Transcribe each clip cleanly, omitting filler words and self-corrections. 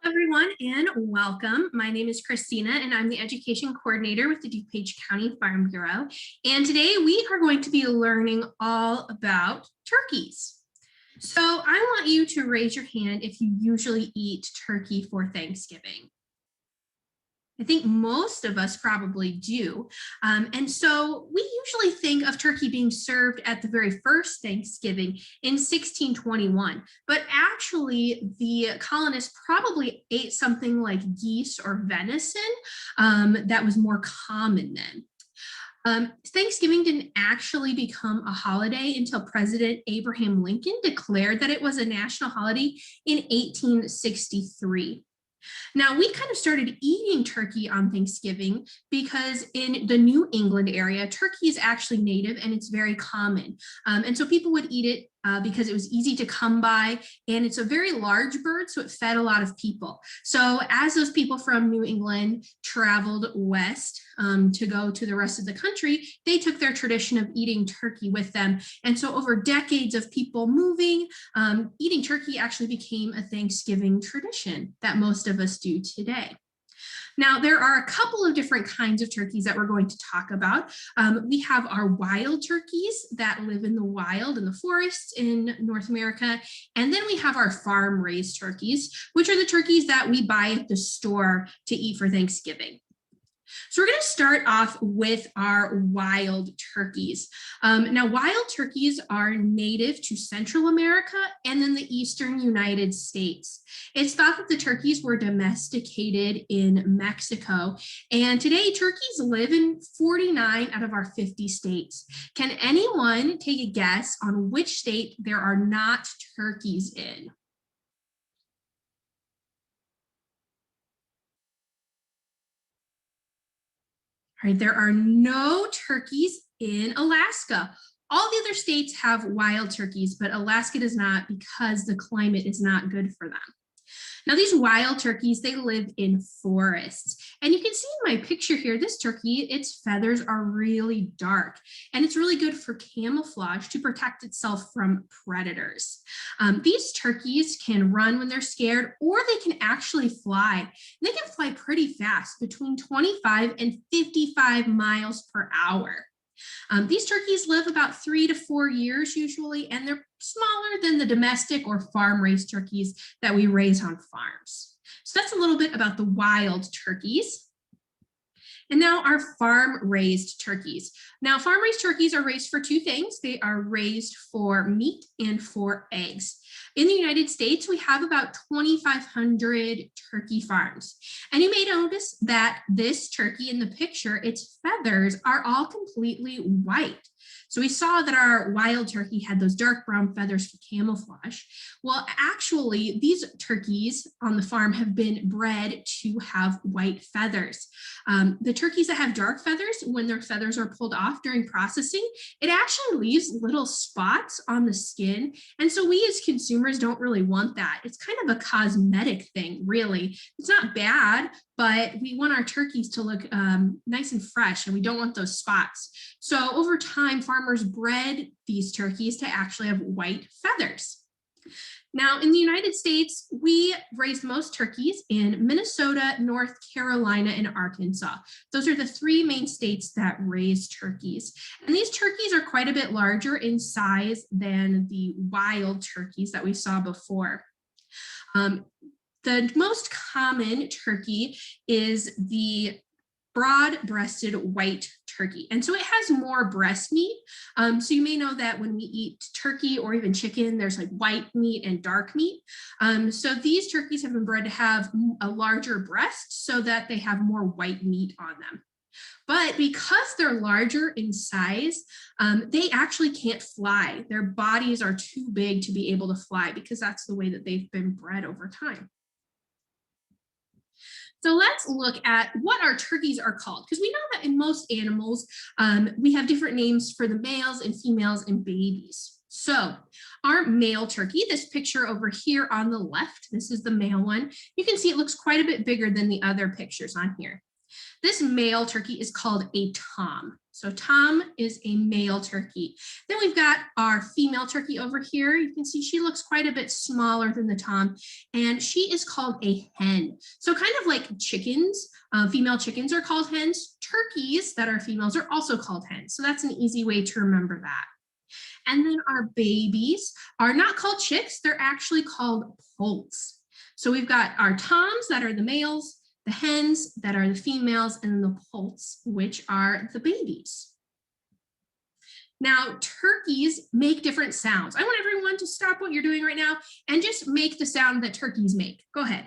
Everyone, and welcome. My name is Christina and I'm the education coordinator with the DuPage County Farm Bureau. And today we are going to be learning all about turkeys. So I want you to raise your hand if you usually eat turkey for Thanksgiving. I think most of us probably do. And so we usually think of turkey being served at the very first Thanksgiving in 1621, but actually the colonists probably ate something like geese or venison that was more common then. Thanksgiving didn't actually become a holiday until President Abraham Lincoln declared that it was a national holiday in 1863. Now, we kind of started eating turkey on Thanksgiving because in the New England area, turkey is actually native and it's very common. And so people would eat it because it was easy to come by, and it's a very large bird, so it fed a lot of people. So as those people from New England traveled west to go to the rest of the country, they took their tradition of eating turkey with them. And so over decades of people moving, eating turkey actually became a Thanksgiving tradition that most of us do today. Now, there are a couple of different kinds of turkeys that we're going to talk about. We have our wild turkeys that live in the wild in the forests in North America. And then we have our farm-raised turkeys, which are the turkeys that we buy at the store to eat for Thanksgiving. So we're going to start off with our wild turkeys. Now, wild turkeys are native to Central America and then the eastern United States. It's thought that the turkeys were domesticated in Mexico, and today turkeys live in 49 out of our 50 states. Can anyone take a guess on which state there are not turkeys in? All right, there are no turkeys in Alaska. All the other states have wild turkeys, but Alaska does not because the climate is not good for them. Now, these wild turkeys, they live in forests. And you can see in my picture here, this turkey, its feathers are really dark, and it's really good for camouflage to protect itself from predators. These turkeys can run when they're scared, or they can actually fly. They can fly pretty fast, between 25 and 55 miles per hour. These turkeys live about 3 to 4 years usually, and they're smaller than the domestic or farm-raised turkeys that we raise on farms. So that's a little bit about the wild turkeys. And now our farm-raised turkeys. Now, farm-raised turkeys are raised for two things. They are raised for meat and for eggs. In the United States, we have about 2,500 turkey farms. And you may notice that this turkey in the picture, its feathers are all completely white. So we saw that our wild turkey had those dark brown feathers for camouflage. Well, actually, these turkeys on the farm have been bred to have white feathers. The turkeys that have dark feathers, when their feathers are pulled off during processing, it actually leaves little spots on the skin. And so we as consumers don't really want that. It's kind of a cosmetic thing, really. It's not bad, but we want our turkeys to look nice and fresh, and we don't want those spots. So over time, farmers bred these turkeys to actually have white feathers. Now, in the United States, we raise most turkeys in Minnesota, North Carolina, and Arkansas. Those are the three main states that raise turkeys. And these turkeys are quite a bit larger in size than the wild turkeys that we saw before. The most common turkey is the broad-breasted white turkey. And so it has more breast meat. So you may know that when we eat turkey or even chicken, there's like white meat and dark meat. So these turkeys have been bred to have a larger breast so that they have more white meat on them. But because they're larger in size, they actually can't fly. Their bodies are too big to be able to fly because that's the way that they've been bred over time. So let's look at what our turkeys are called, because we know that in most animals, we have different names for the males and females and babies. So our male turkey, this picture over here on the left, this is the male one. You can see it looks quite a bit bigger than the other pictures on here. This male turkey is called a tom. So Tom is a male turkey. Then we've got our female turkey over here. You can see she looks quite a bit smaller than the Tom, and she is called a hen. So kind of like chickens, female chickens are called hens. Turkeys that are females are also called hens. So that's an easy way to remember that. And then our babies are not called chicks, they're actually called poults. So we've got our Toms that are the males, the hens that are the females, and the poults, which are the babies. Now, turkeys make different sounds. I want everyone to stop what you're doing right now and just make the sound that turkeys make. Go ahead.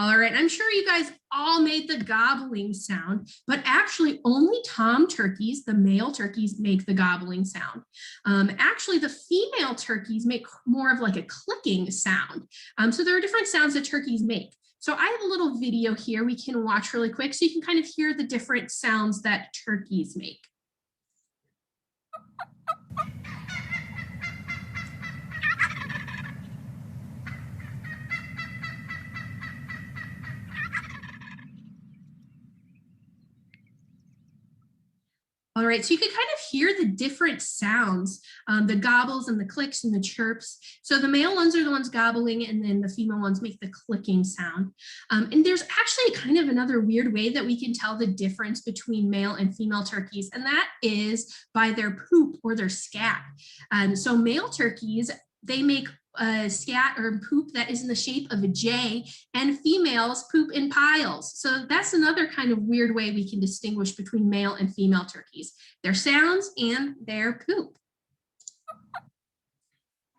All right, I'm sure you guys all made the gobbling sound, but actually only Tom turkeys, the male turkeys, make the gobbling sound. Actually, the female turkeys make more of like a clicking sound. So there are different sounds that turkeys make. So I have a little video here we can watch really quick so you can kind of hear the different sounds that turkeys make. All right, so you can kind of hear the different sounds, the gobbles and the clicks and the chirps. So the male ones are the ones gobbling, and then the female ones make the clicking sound. And there's actually kind of another weird way that we can tell the difference between male and female turkeys, and that is by their poop or their scat. So male turkeys, they make a scat or poop that is in the shape of a J, and females poop in piles. So that's another kind of weird way we can distinguish between male and female turkeys, their sounds and their poop.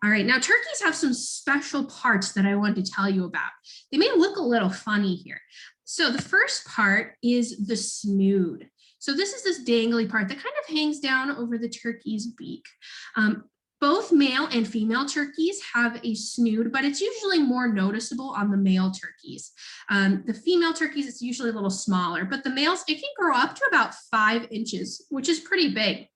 All right, now turkeys have some special parts that I want to tell you about. They may look a little funny here. So the first part is the snood. So this is this dangly part that kind of hangs down over the turkey's beak. Both male and female turkeys have a snood, but it's usually more noticeable on the male turkeys. The female turkeys, it's usually a little smaller, but the males, it can grow up to about 5 inches, which is pretty big.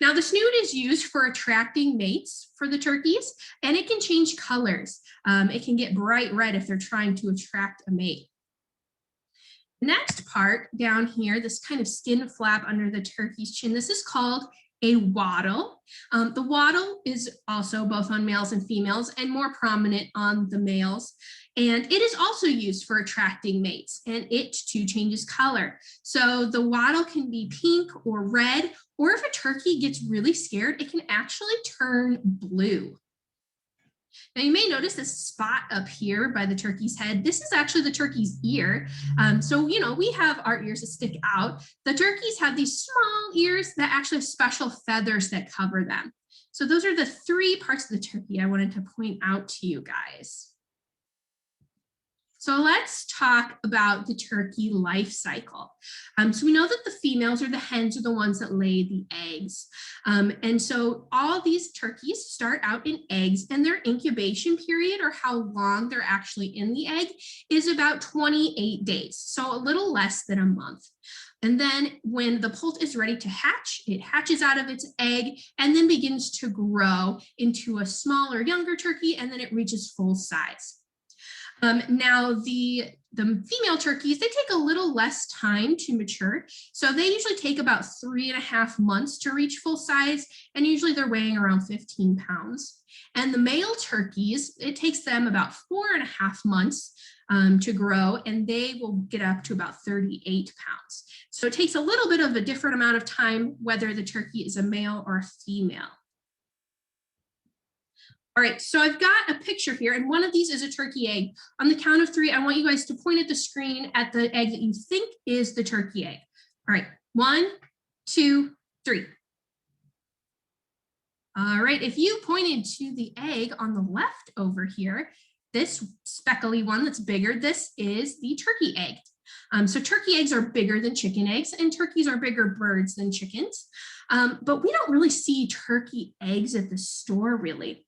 Now, the snood is used for attracting mates for the turkeys, and it can change colors. It can get bright red if they're trying to attract a mate. The next part down here, this kind of skin flap under the turkey's chin, this is called a wattle. The wattle is also both on males and females and more prominent on the males. And it is also used for attracting mates, and it too changes color. So the wattle can be pink or red, or if a turkey gets really scared, it can actually turn blue. Now you may notice this spot up here by the turkey's head. This is actually the turkey's ear. So, you know, we have our ears that stick out. The turkeys have these small ears that actually have special feathers that cover them. So those are the 3 parts of the turkey I wanted to point out to you guys. So let's talk about the turkey life cycle. So we know that the females or the hens are the ones that lay the eggs. And so all these turkeys start out in eggs, and their incubation period, or how long they're actually in the egg, is about 28 days. So a little less than a month. And then when the poult is ready to hatch, it hatches out of its egg and then begins to grow into a smaller, younger turkey, and then it reaches full size. Now, the female turkeys, they take a little less time to mature. So they usually take about 3.5 months to reach full size, and usually they're weighing around 15 pounds. And the male turkeys, it takes them about 4.5 months to grow, and they will get up to about 38 pounds. So it takes a little bit of a different amount of time, whether the turkey is a male or a female. All right, so I've got a picture here, and one of these is a turkey egg. On the count of 3, I want you guys to point at the screen at the egg that you think is the turkey egg. All right, 1, 2, 3. All right, if you pointed to the egg on the left over here, this speckly one that's bigger, this is the turkey egg. So turkey eggs are bigger than chicken eggs, and turkeys are bigger birds than chickens. But we don't really see turkey eggs at the store, really.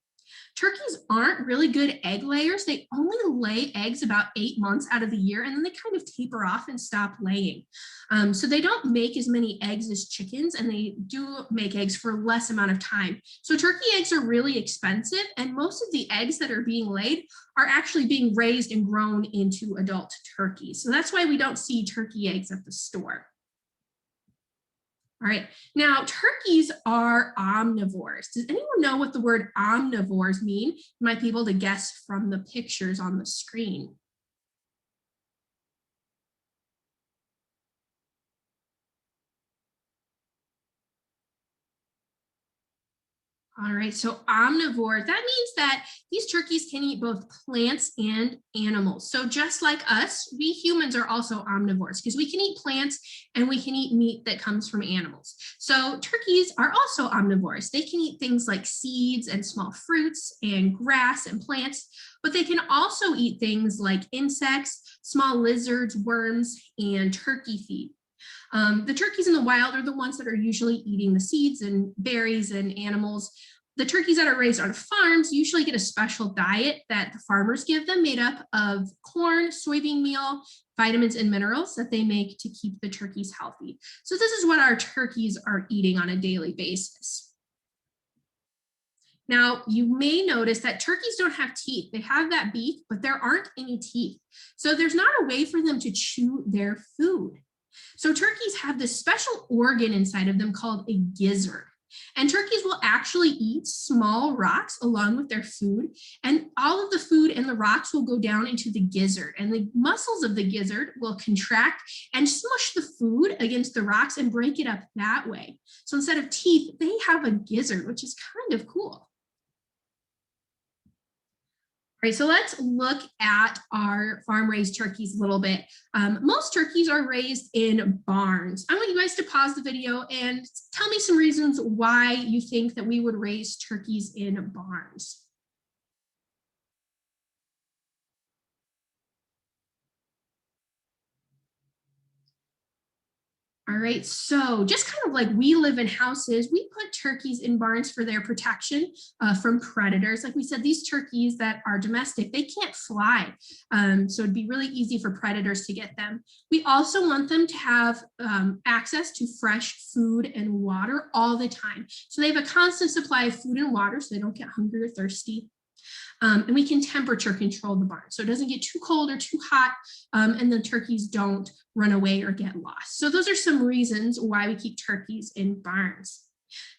Turkeys aren't really good egg layers. They only lay eggs about 8 months out of the year, and then they kind of taper off and stop laying. So they don't make as many eggs as chickens, and they do make eggs for less amount of time. So turkey eggs are really expensive, and most of the eggs that are being laid are actually being raised and grown into adult turkeys. So that's why we don't see turkey eggs at the store. All right, now turkeys are omnivores. Does anyone know what the word omnivores mean? You might be able to guess from the pictures on the screen. All right, so omnivore, that means that these turkeys can eat both plants and animals. So just like us, we humans are also omnivores because we can eat plants and we can eat meat that comes from animals. So turkeys are also omnivores. They can eat things like seeds and small fruits and grass and plants, but they can also eat things like insects, small lizards, worms, and turkey feed. The turkeys in the wild are the ones that are usually eating the seeds and berries and animals. The turkeys that are raised on farms usually get a special diet that the farmers give them made up of corn, soybean meal, vitamins, and minerals that they make to keep the turkeys healthy. So this is what our turkeys are eating on a daily basis. Now, you may notice that turkeys don't have teeth. They have that beak, but there aren't any teeth. So there's not a way for them to chew their food. So turkeys have this special organ inside of them called a gizzard. And turkeys will actually eat small rocks along with their food. And all of the food and the rocks will go down into the gizzard. And the muscles of the gizzard will contract and smush the food against the rocks and break it up that way. So instead of teeth, they have a gizzard, which is kind of cool. All right, so let's look at our farm-raised turkeys a little bit. Most turkeys are raised in barns. I want you guys to pause the video and tell me some reasons why you think that we would raise turkeys in barns. All right, so just kind of like we live in houses, we put turkeys in barns for their protection from predators. Like we said, these turkeys that are domestic, they can't fly. So it'd be really easy for predators to get them. We also want them to have access to fresh food and water all the time. So they have a constant supply of food and water so they don't get hungry or thirsty. And we can temperature control the barn so it doesn't get too cold or too hot, and the turkeys don't run away or get lost. So those are some reasons why we keep turkeys in barns.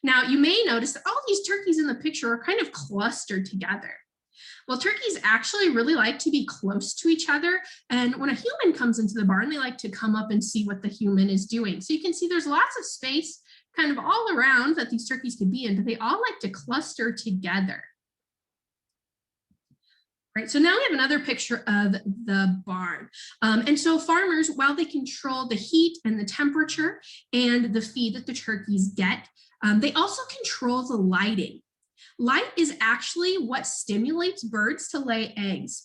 Now, you may notice that all these turkeys in the picture are kind of clustered together. Well, turkeys actually really like to be close to each other. And when a human comes into the barn, they like to come up and see what the human is doing. So you can see there's lots of space kind of all around that these turkeys could be in, but they all like to cluster together. Right, so now we have another picture of the barn. And so farmers, while they control the heat and the temperature and the feed that the turkeys get, they also control the lighting. Light is actually what stimulates birds to lay eggs.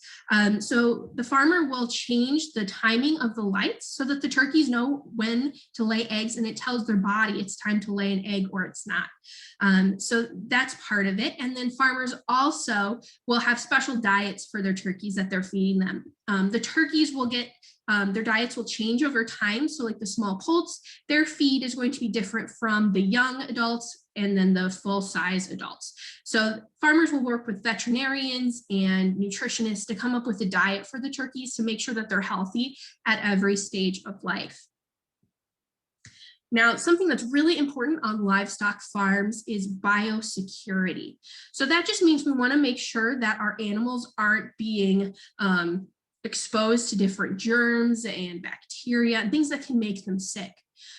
So the farmer will change the timing of the lights so that the turkeys know when to lay eggs, and it tells their body it's time to lay an egg or it's not. So that's part of it. And then farmers also will have special diets for their turkeys that they're feeding them. The turkeys will get their diets will change over time. So like the small poults, their feed is going to be different from the young adults and then the full size adults. So farmers will work with veterinarians and nutritionists to come up with a diet for the turkeys to make sure that they're healthy at every stage of life. Now, something that's really important on livestock farms is biosecurity. So that just means we want to make sure that our animals aren't being exposed to different germs and bacteria and things that can make them sick.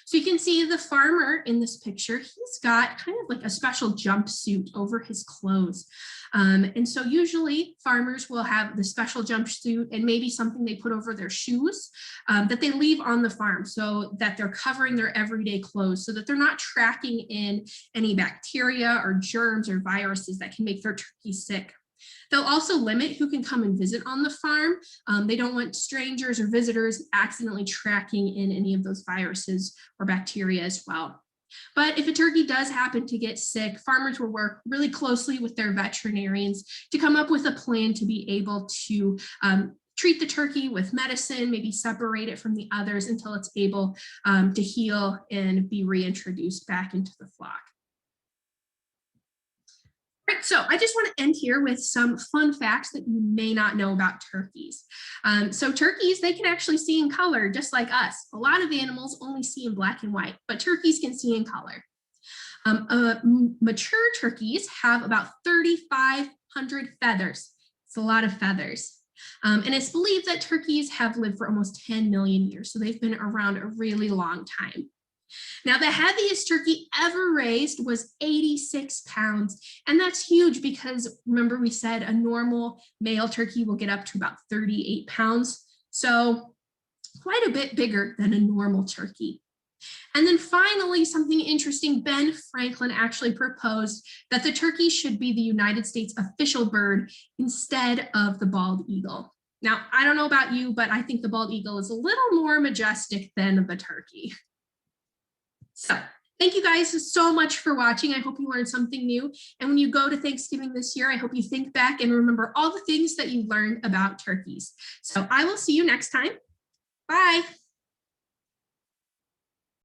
So you can see the farmer in this picture, he's got kind of like a special jumpsuit over his clothes. And so usually farmers will have the special jumpsuit and maybe something they put over their shoes that they leave on the farm so that they're covering their everyday clothes so that they're not tracking in any bacteria or germs or viruses that can make their turkeys sick. They'll also limit who can come and visit on the farm. They don't want strangers or visitors accidentally tracking in any of those viruses or bacteria as well. But if a turkey does happen to get sick, farmers will work really closely with their veterinarians to come up with a plan to be able to treat the turkey with medicine, maybe separate it from the others until it's able to heal and be reintroduced back into the flock. Right, so I just want to end here with some fun facts that you may not know about turkeys. So turkeys, they can actually see in color just like us. A lot of animals only see in black and white, but turkeys can see in color. Mature turkeys have about 3,500 feathers. It's a lot of feathers. And it's believed that turkeys have lived for almost 10 million years, so they've been around a really long time. Now, the heaviest turkey ever raised was 86 pounds, and that's huge because remember we said a normal male turkey will get up to about 38 pounds, so quite a bit bigger than a normal turkey. And then finally, something interesting, Ben Franklin actually proposed that the turkey should be the United States official bird instead of the bald eagle. Now, I don't know about you, but I think the bald eagle is a little more majestic than the turkey. So thank you guys so much for watching. I hope you learned something new. And when you go to Thanksgiving this year, I hope you think back and remember all the things that you learned about turkeys. So I will see you next time. Bye.